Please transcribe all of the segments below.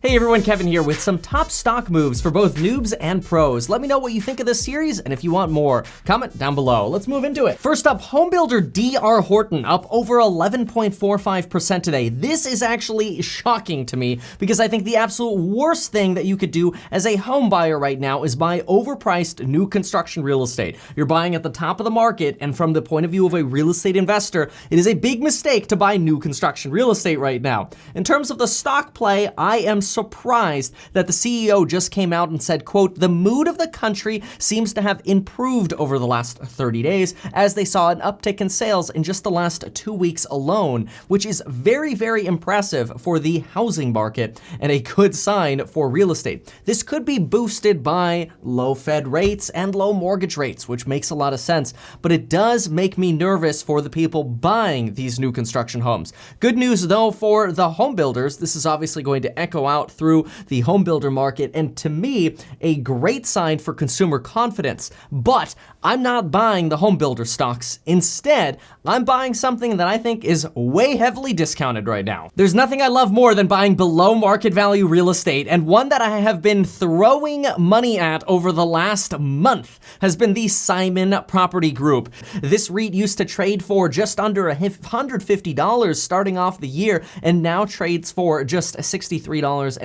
Hey everyone, Kevin here with some top stock moves for both noobs and pros. Let me know what you think of this series, and if you want more, comment down below. Let's move into it. First up, homebuilder DR Horton up over 11.45% today. This is actually shocking to me because I think the absolute worst thing that you could do as a home buyer right now is buy overpriced new construction real estate. You're buying at the top of the market, and from the point of view of a real estate investor, it is a big mistake to buy new construction real estate right now. In terms of the stock play, I am surprised that the CEO just came out and said, quote, "The mood of the country seems to have improved over the last 30 days as they saw an uptick in sales in just the last 2 weeks alone," which is very, very impressive for the housing market and a good sign for real estate. This could be boosted by low Fed rates and low mortgage rates, which makes a lot of sense, but it does make me nervous for the people buying these new construction homes. Good news though for the home builders. This is obviously going to echo out through the home builder market, and to me, a great sign for consumer confidence. But I'm not buying the home builder stocks. Instead, I'm buying something that I think is way heavily discounted right now. There's nothing I love more than buying below market value real estate, and one that I have been throwing money at over the last month has been the Simon Property Group. This REIT used to trade for just under $150 starting off the year, and now trades for just $63.33.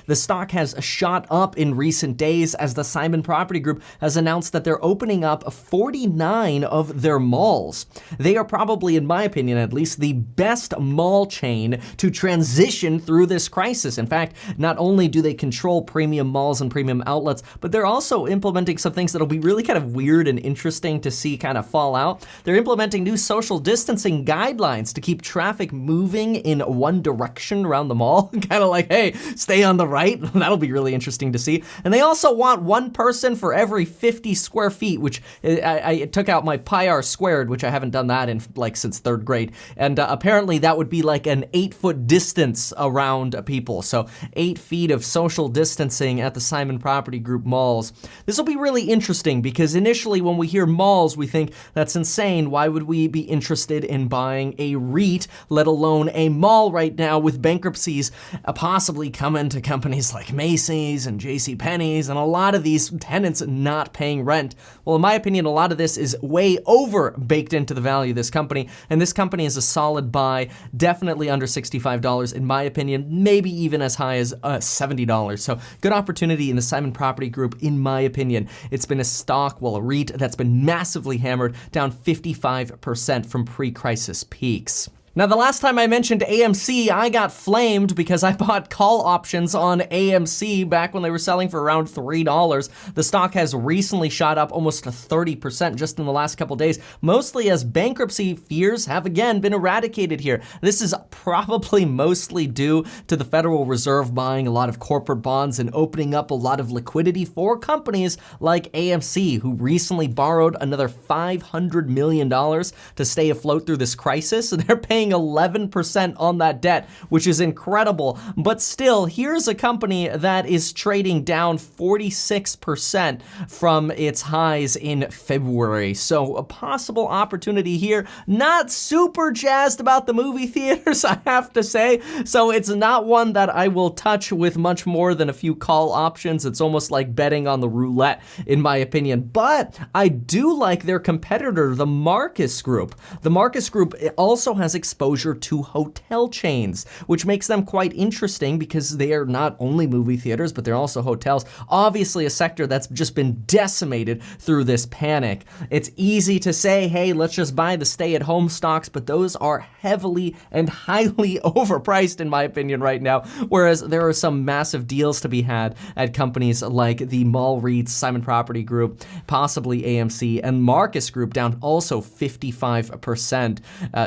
The stock has shot up in recent days as the Simon Property Group has announced that they're opening up 49 of their malls. They are probably, in my opinion at least, the best mall chain to transition through this crisis. In fact, not only do they control premium malls and premium outlets, but they're also implementing some things that'll be really kind of weird and interesting to see kind of fall out. They're implementing new social distancing guidelines to keep traffic moving in one direction around the mall. Kind of like, hey, stay on the right. That'll be really interesting to see. And they also want one person for every 50 square feet, which I took out my pi r squared, which I haven't done that in like since third grade. And apparently that would be like an 8-foot distance around people. So 8 feet of social distancing at the Simon Property Group malls. This will be really interesting because initially when we hear malls, we think that's insane. Why would we be interested in buying a REIT, let alone a mall right now with bankruptcies possibly coming to companies like Macy's and JCPenney's and a lot of these tenants not paying rent? Well, in my opinion, a lot of this is way over baked into the value of this company, and this company is a solid buy, definitely under $65 in my opinion, maybe even as high as $70. So good opportunity in the Simon Property Group in my opinion. It's been a stock, well, a REIT that's been massively hammered, down 55% from pre-crisis peaks. Now, the last time I mentioned AMC, I got flamed because I bought call options on AMC back when they were selling for around $3. The stock has recently shot up almost 30% just in the last couple days, mostly as bankruptcy fears have again been eradicated here. This is probably mostly due to the Federal Reserve buying a lot of corporate bonds and opening up a lot of liquidity for companies like AMC, who recently borrowed another $500 million to stay afloat through this crisis, and they're paying 11% on that debt, which is incredible. But still, here's a company that is trading down 46% from its highs in February. So a possible opportunity here. Not super jazzed about the movie theaters, I have to say. So it's not one that I will touch with much more than a few call options. It's almost like betting on the roulette, in my opinion. But I do like their competitor, the Marcus Group. The Marcus Group also has exposure to hotel chains, which makes them quite interesting because they are not only movie theaters, but they're also hotels. Obviously a sector that's just been decimated through this panic. It's easy to say, hey, let's just buy the stay-at-home stocks, but those are heavily and highly overpriced in my opinion right now, whereas there are some massive deals to be had at companies like the mall REITs, Simon Property Group, possibly AMC, and Marcus Group down also 55%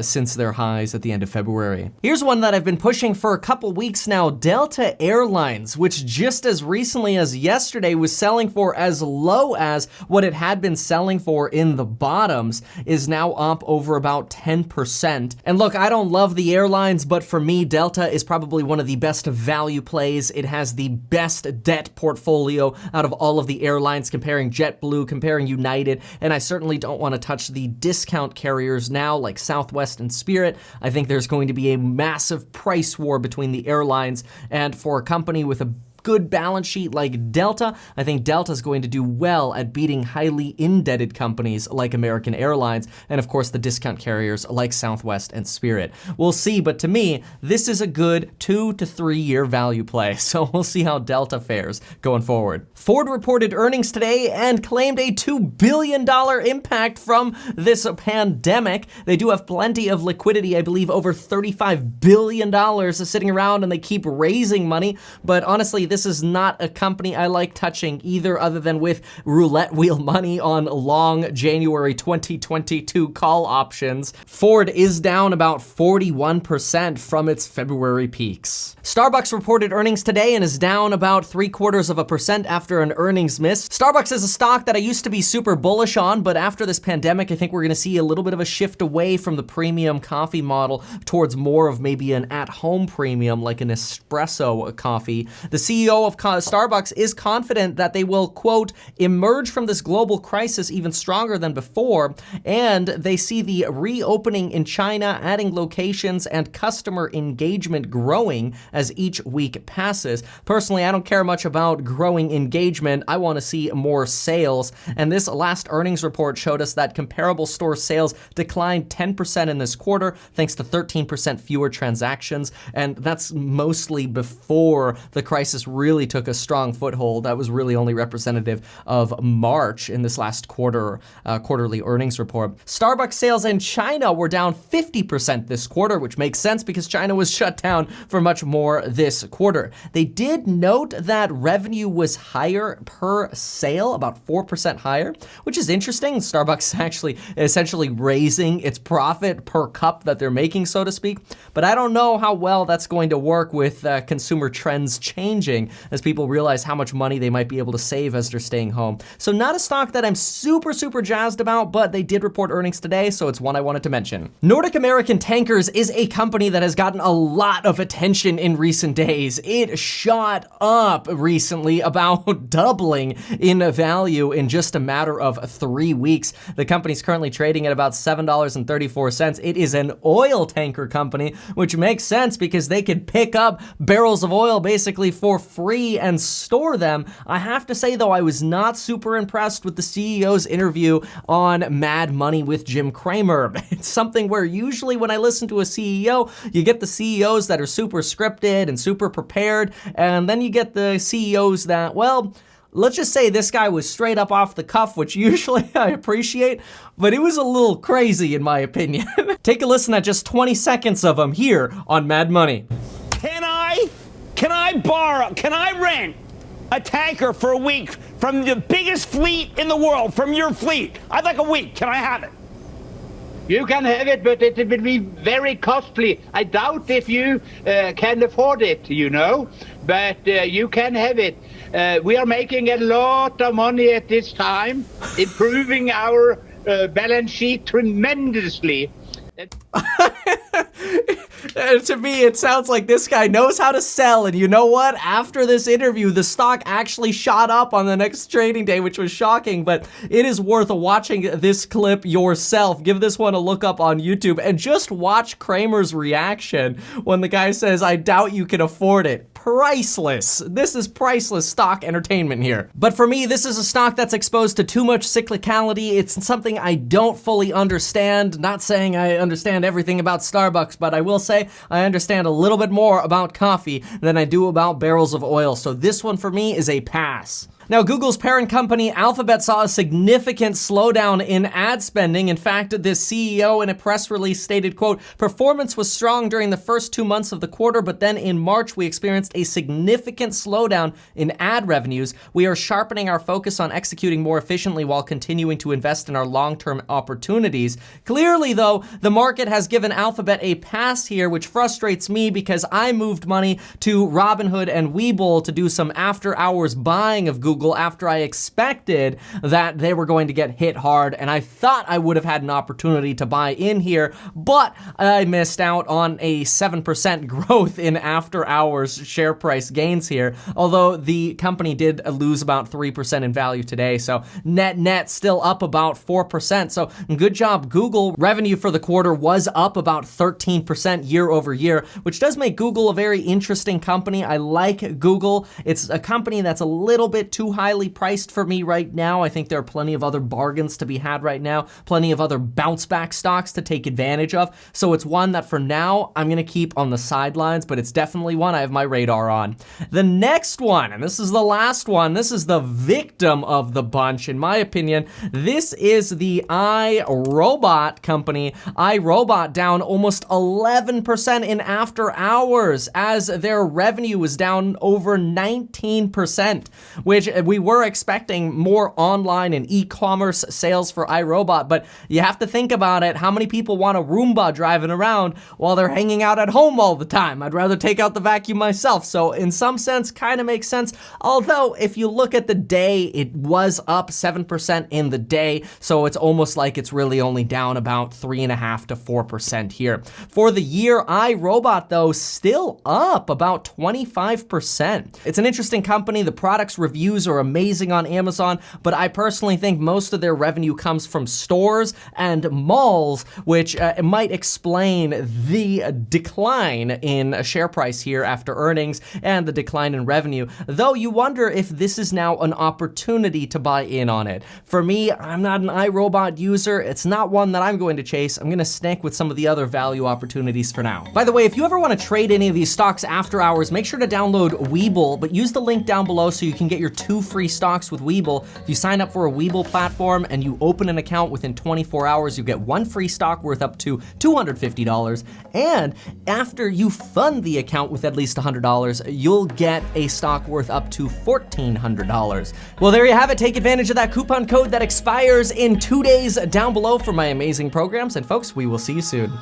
since their highs at the end of February. Here's one that I've been pushing for a couple weeks now, Delta Airlines, which just as recently as yesterday was selling for as low as what it had been selling for in the bottoms, is now up over about 10%. And look, I don't love the airlines, but for me, Delta is probably one of the best value plays. It has the best debt portfolio out of all of the airlines, comparing JetBlue, comparing United, and I certainly don't want to touch the discount carriers now like Southwest and Spirit. I think there's going to be a massive price war between the airlines, and for a company with a good balance sheet like Delta, I think Delta is going to do well at beating highly indebted companies like American Airlines, and of course the discount carriers like Southwest and Spirit. We'll see, but to me, this is a good 2 to 3 year value play, so we'll see how Delta fares going forward. Ford reported earnings today and claimed a $2 billion impact from this pandemic. They do have plenty of liquidity, I believe over $35 billion sitting around, and they keep raising money, but honestly, this is not a company I like touching either, other than with roulette wheel money on long January 2022 call options. Ford is down about 41% from its February peaks. Starbucks reported earnings today and is down about 0.75% after an earnings miss. Starbucks is a stock that I used to be super bullish on, but after this pandemic, I think we're gonna see a little bit of a shift away from the premium coffee model towards more of maybe an at-home premium, like an espresso coffee. The CEO of Starbucks is confident that they will, quote, emerge from this global crisis even stronger than before, and they see the reopening in China, adding locations, and customer engagement growing as each week passes. Personally, I don't care much about growing engagement. I want to see more sales, and this last earnings report showed us that comparable store sales declined 10% in this quarter, thanks to 13% fewer transactions, and that's mostly before the crisis really took a strong foothold. That was really only representative of March in this last quarterly earnings report. Starbucks sales in China were down 50% this quarter, which makes sense because China was shut down for much more this quarter. They did note that revenue was higher per sale, about 4% higher, which is interesting. Starbucks actually essentially raising its profit per cup that they're making, so to speak. But I don't know how well that's going to work with consumer trends changing as people realize how much money they might be able to save as they're staying home. So not a stock that I'm super jazzed about, but they did report earnings today, so it's one I wanted to mention. Nordic American Tankers is a company that has gotten a lot of attention in recent days. It shot up recently, about doubling in value in just a matter of 3 weeks. The company's currently trading at about $7.34. It is an oil tanker company, which makes sense because they could pick up barrels of oil basically for free and store them. I have to say though, I was not super impressed with the CEO's interview on Mad Money with Jim Cramer. It's something where usually when I listen to a CEO, you get the CEOs that are super scripted and super prepared, and then you get the CEOs that, well, let's just say this guy was straight up off the cuff, which usually I appreciate, but it was a little crazy in my opinion. Take a listen at just 20 seconds of him here on Mad Money. Can I rent a tanker for a week from the biggest fleet in the world, from your fleet? I'd like a week. Can I have it? You can have it, but it will be very costly. I doubt if you can afford it, you know, but you can have it. We are making a lot of money at this time, improving our balance sheet tremendously. To me, it sounds like this guy knows how to sell, and you know what? After this interview, the stock actually shot up on the next trading day, which was shocking, but it is worth watching this clip yourself. Give this one a look up on YouTube, and just watch Kramer's reaction when the guy says, I doubt you can afford it. Priceless. This is priceless stock entertainment here. But for me, this is a stock that's exposed to too much cyclicality. It's something I don't fully understand. Not saying I understand everything about Starbucks, but I will say I understand a little bit more about coffee than I do about barrels of oil. So this one for me is a pass. Now, Google's parent company, Alphabet, saw a significant slowdown in ad spending. In fact, the CEO in a press release stated, quote, performance was strong during the first 2 months of the quarter, but then in March, we experienced a significant slowdown in ad revenues. We are sharpening our focus on executing more efficiently while continuing to invest in our long-term opportunities. Clearly, though, the market has given Alphabet a pass here, which frustrates me because I moved money to Robinhood and Webull to do some after-hours buying of Google Google after I expected that they were going to get hit hard, and I thought I would have had an opportunity to buy in here, but I missed out on a 7% growth in after hours share price gains here, although the company did lose about 3% in value today, so net still up about 4%, so good job Google. Revenue for the quarter was up about 13% year over year, which does make Google a very interesting company. I like Google. It's a company that's a little bit too highly priced for me right now. I think there are plenty of other bargains to be had right now, plenty of other bounce back stocks to take advantage of, so it's one that for now I'm gonna keep on the sidelines, but it's definitely one I have my radar on. The next one, and this is the last one, this is the victim of the bunch in my opinion. This is the iRobot company. iRobot down almost 11% in after hours as their revenue was down over 19%, which we were expecting more online and e-commerce sales for iRobot, but you have to think about it. How many people want a Roomba driving around while they're hanging out at home all the time? I'd rather take out the vacuum myself. So in some sense, kind of makes sense. Although if you look at the day, it was up 7% in the day. So it's almost like it's really only down about 3.5% to 4% here. For the year, iRobot though, still up about 25%. It's an interesting company. The products reviews are amazing on Amazon, but I personally think most of their revenue comes from stores and malls, which might explain the decline in a share price here after earnings and the decline in revenue, though you wonder if this is now an opportunity to buy in on it. For me, I'm not an iRobot user. It's not one that I'm going to chase. I'm gonna stick with some of the other value opportunities for now. By the way, if you ever want to trade any of these stocks after hours, make sure to download Webull, but use the link down below so you can get your 2 free stocks with Webull. If you sign up for a Webull platform and you open an account within 24 hours, you get 1 free stock worth up to $250. And after you fund the account with at least $100, you'll get a stock worth up to $1,400. Well, there you have it. Take advantage of that coupon code that expires in 2 days down below for my amazing programs. And folks, we will see you soon.